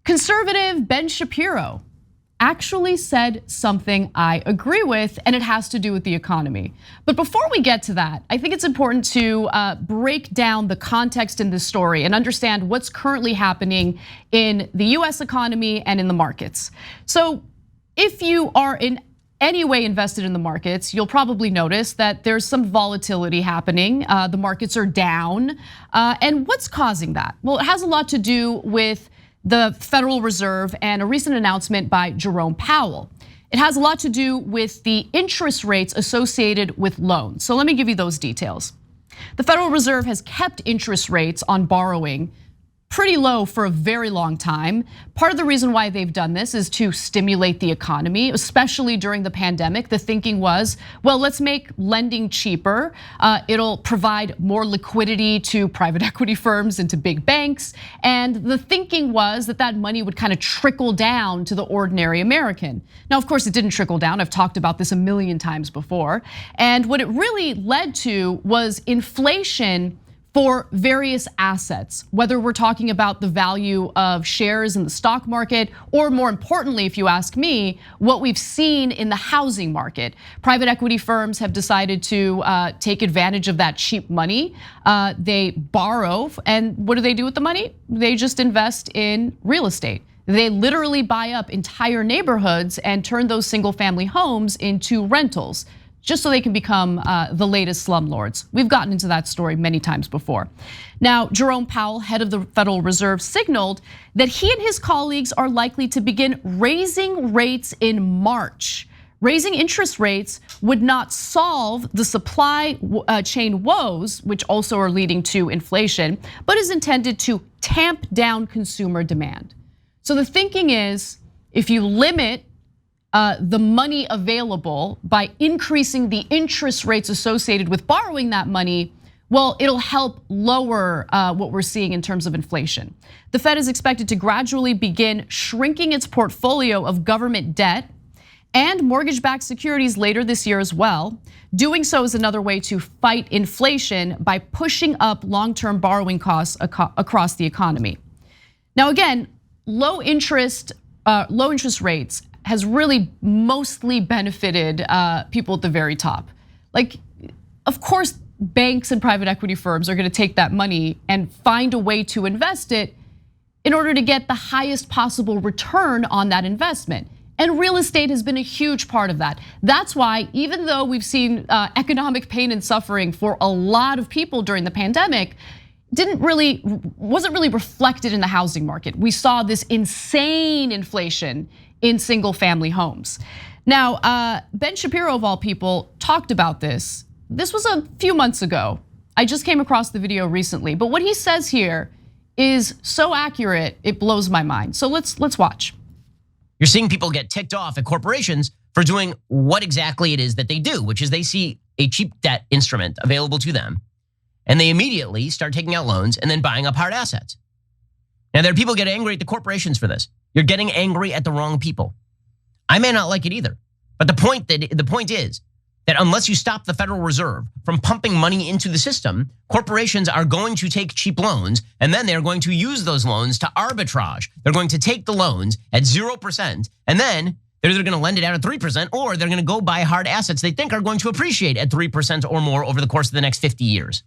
Conservative Ben Shapiro actually said something I agree with, and it has to do with the economy. But before we get to that, I think it's important to break down the context in this story and understand what's currently happening in the US economy and in the markets. So if you are in any way invested in the markets, you'll probably notice that there's some volatility happening. The markets are down. And what's causing that? Well, it has a lot to do with the Federal Reserve and a recent announcement by Jerome Powell. It has a lot to do with the interest rates associated with loans. So let me give you those details. The Federal Reserve has kept interest rates on borrowing pretty low for a very long time. Part of the reason why they've done this is to stimulate the economy, especially during the pandemic. The thinking was, well, let's make lending cheaper. It'll provide more liquidity to private equity firms and to big banks. And the thinking was that that money would kind of trickle down to the ordinary American. Now, of course, it didn't trickle down. I've talked about this a million times before. And what it really led to was inflation for various assets, whether we're talking about the value of shares in the stock market, or more importantly, if you ask me, what we've seen in the housing market. Private equity firms have decided to take advantage of that cheap money. They borrow, and what do they do with the money? They just invest in real estate. They literally buy up entire neighborhoods and turn those single family homes into rentals, just so they can become the latest slumlords. We've gotten into that story many times before. Now, Jerome Powell, head of the Federal Reserve, signaled that he and his colleagues are likely to begin raising rates in March. Raising interest rates would not solve the supply chain woes, which also are leading to inflation, but is intended to tamp down consumer demand. So the thinking is, if you limit the money available by increasing the interest rates associated with borrowing that money, well, it'll help lower what we're seeing in terms of inflation. The Fed is expected to gradually begin shrinking its portfolio of government debt and mortgage-backed securities later this year as well. Doing so is another way to fight inflation by pushing up long-term borrowing costs across the economy. Now, again, low interest rates has really mostly benefited people at the very top. Like, of course, banks and private equity firms are gonna take that money and find a way to invest it in order to get the highest possible return on that investment. And real estate has been a huge part of that. That's why, even though we've seen economic pain and suffering for a lot of people during the pandemic, wasn't really reflected in the housing market. We saw this insane inflation in single family homes. Now, Ben Shapiro of all people talked about this. This was a few months ago. I just came across the video recently, but what he says here is so accurate, it blows my mind. So let's watch. You're seeing people get ticked off at corporations for doing what exactly it is that they do, which is they see a cheap debt instrument available to them, and they immediately start taking out loans and then buying up hard assets. Now, there are people get angry at the corporations for this. You're getting angry at the wrong people. I may not like it either, but the point is that unless you stop the Federal Reserve from pumping money into the system, corporations are going to take cheap loans, and then they're going to use those loans to arbitrage. They're going to take the loans at 0%, and then they're either gonna lend it out at 3%, or they're gonna go buy hard assets they think are going to appreciate at 3% or more over the course of the next 50 years.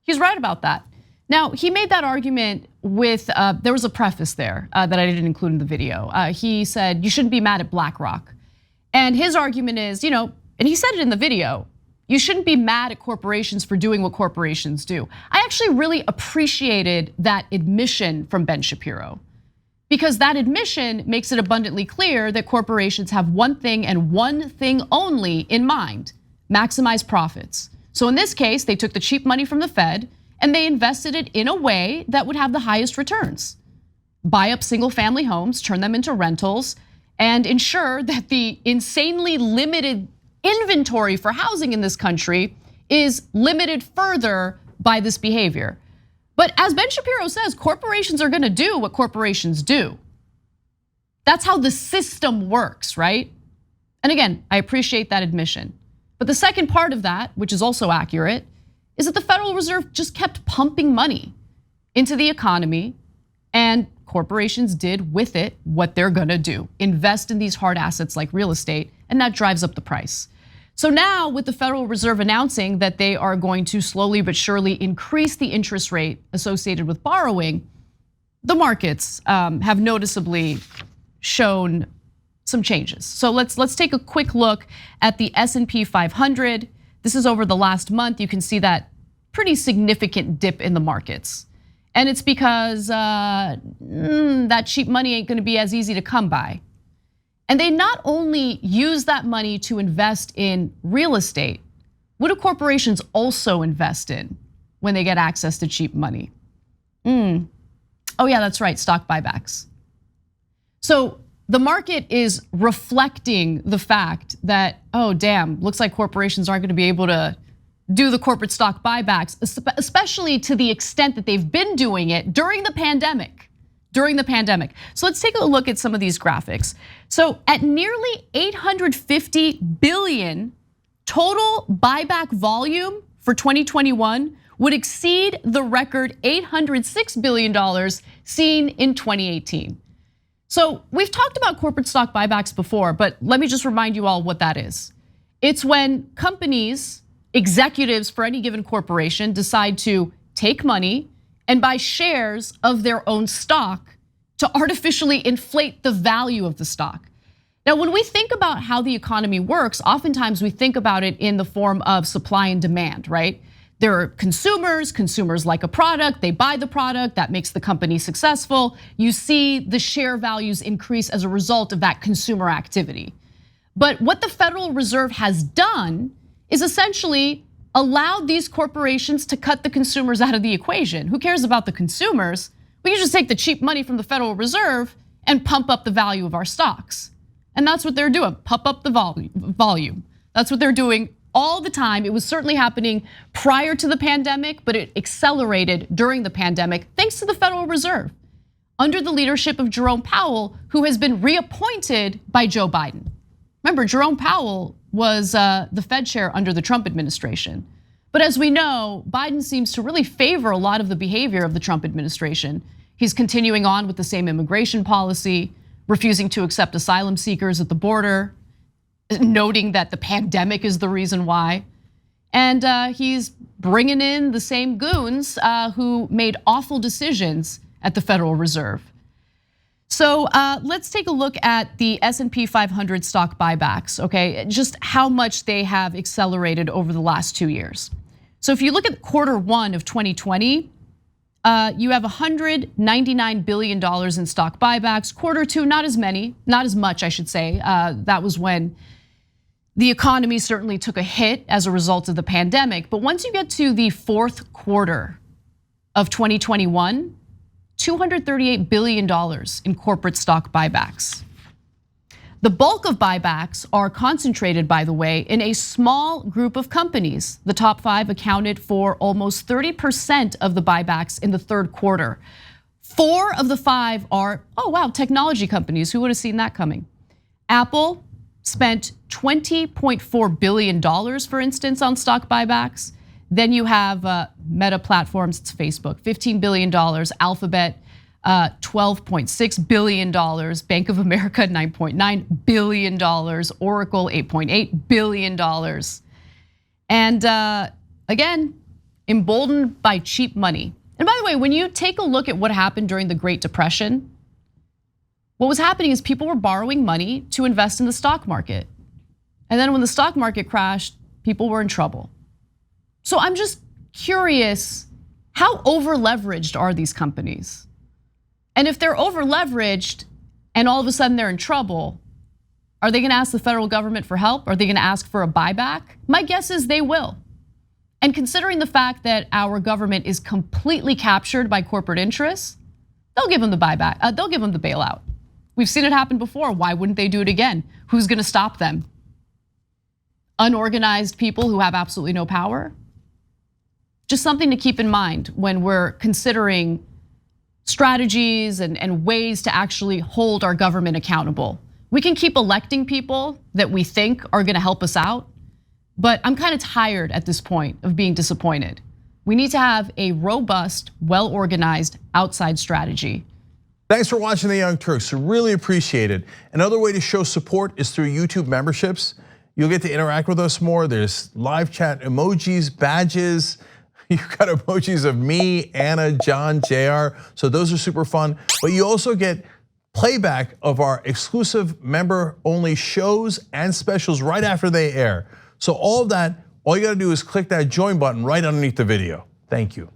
He's right about that. Now, he made that argument with, there was a preface there that I didn't include in the video. He said, you shouldn't be mad at Blackrock. And his argument is, and he said it in the video, you shouldn't be mad at corporations for doing what corporations do. I actually really appreciated that admission from Ben Shapiro, because that admission makes it abundantly clear that corporations have one thing and one thing only in mind: maximize profits. So in this case, they took the cheap money from the Fed and they invested it in a way that would have the highest returns. Buy up single family homes, turn them into rentals, and ensure that the insanely limited inventory for housing in this country is limited further by this behavior. But as Ben Shapiro says, corporations are gonna do what corporations do. That's how the system works, right? And again, I appreciate that admission. But the second part of that, which is also accurate, is that the Federal Reserve just kept pumping money into the economy, and corporations did with it what they're gonna do, invest in these hard assets like real estate, and that drives up the price. So now with the Federal Reserve announcing that they are going to slowly but surely increase the interest rate associated with borrowing, the markets have noticeably shown some changes. So let's take a quick look at the S&P 500. This is over the last month. You can see that pretty significant dip in the markets. And it's because that cheap money ain't gonna be as easy to come by. And they not only use that money to invest in real estate, what do corporations also invest in when they get access to cheap money? Oh yeah, that's right, stock buybacks. So the market is reflecting the fact that, oh damn, looks like corporations aren't gonna be able to do the corporate stock buybacks, especially to the extent that they've been doing it during the pandemic. So let's take a look at some of these graphics. So at nearly 850 billion, total buyback volume for 2021 would exceed the record $806 billion seen in 2018. So we've talked about corporate stock buybacks before, but let me just remind you all what that is. It's when companies, executives for any given corporation decide to take money and buy shares of their own stock to artificially inflate the value of the stock. Now, when we think about how the economy works, oftentimes we think about it in the form of supply and demand, right? There are consumers like a product, they buy the product, that makes the company successful. You see the share values increase as a result of that consumer activity. But what the Federal Reserve has done is essentially allowed these corporations to cut the consumers out of the equation. Who cares about the consumers? We can just take the cheap money from the Federal Reserve and pump up the value of our stocks. And that's what they're doing, pump up the volume. That's what they're doing all the time. It was certainly happening prior to the pandemic, but it accelerated during the pandemic thanks to the Federal Reserve under the leadership of Jerome Powell, who has been reappointed by Joe Biden. Remember, Jerome Powell was the Fed chair under the Trump administration. But as we know, Biden seems to really favor a lot of the behavior of the Trump administration. He's continuing on with the same immigration policy, refusing to accept asylum seekers at the border, noting that the pandemic is the reason why. And he's bringing in the same goons who made awful decisions at the Federal Reserve. So let's take a look at the S&P 500 stock buybacks, okay? Just how much they have accelerated over the last 2 years. So if you look at Q1 of 2020, you have $199 billion in stock buybacks. Q2, not as much, I should say. That was when the economy certainly took a hit as a result of the pandemic. But once you get to the Q4 of 2021, $238 billion in corporate stock buybacks. The bulk of buybacks are concentrated, by the way, in a small group of companies. The top 5 accounted for almost 30% of the buybacks in the Q3. 4 of the 5 are, oh wow, technology companies. Who would have seen that coming? Apple spent $20.4 billion, for instance, on stock buybacks. Then you have Meta Platforms, it's Facebook, $15 billion, Alphabet, $12.6 billion, Bank of America, $9.9 billion, Oracle, $8.8 billion. And again, emboldened by cheap money. And by the way, when you take a look at what happened during the Great Depression, what was happening is people were borrowing money to invest in the stock market. And then when the stock market crashed, people were in trouble. So I'm just curious, how over leveraged are these companies? And if they're over leveraged and all of a sudden they're in trouble, are they gonna ask the federal government for help? Are they gonna ask for a buyback? My guess is they will. And considering the fact that our government is completely captured by corporate interests, they'll give them the buyback, they'll give them the bailout. We've seen it happen before, why wouldn't they do it again? Who's gonna stop them? Unorganized people who have absolutely no power? Just something to keep in mind when we're considering strategies and ways to actually hold our government accountable. We can keep electing people that we think are gonna help us out, but I'm kind of tired at this point of being disappointed. We need to have a robust, well-organized outside strategy. Thanks for watching the Young Turks. We really appreciate it. Another way to show support is through YouTube memberships. You'll get to interact with us more. There's live chat emojis, badges. You've got emojis of me, Anna, John, JR. So those are super fun. But you also get playback of our exclusive member-only shows and specials right after they air. So all of that, all you gotta do is click that join button right underneath the video. Thank you.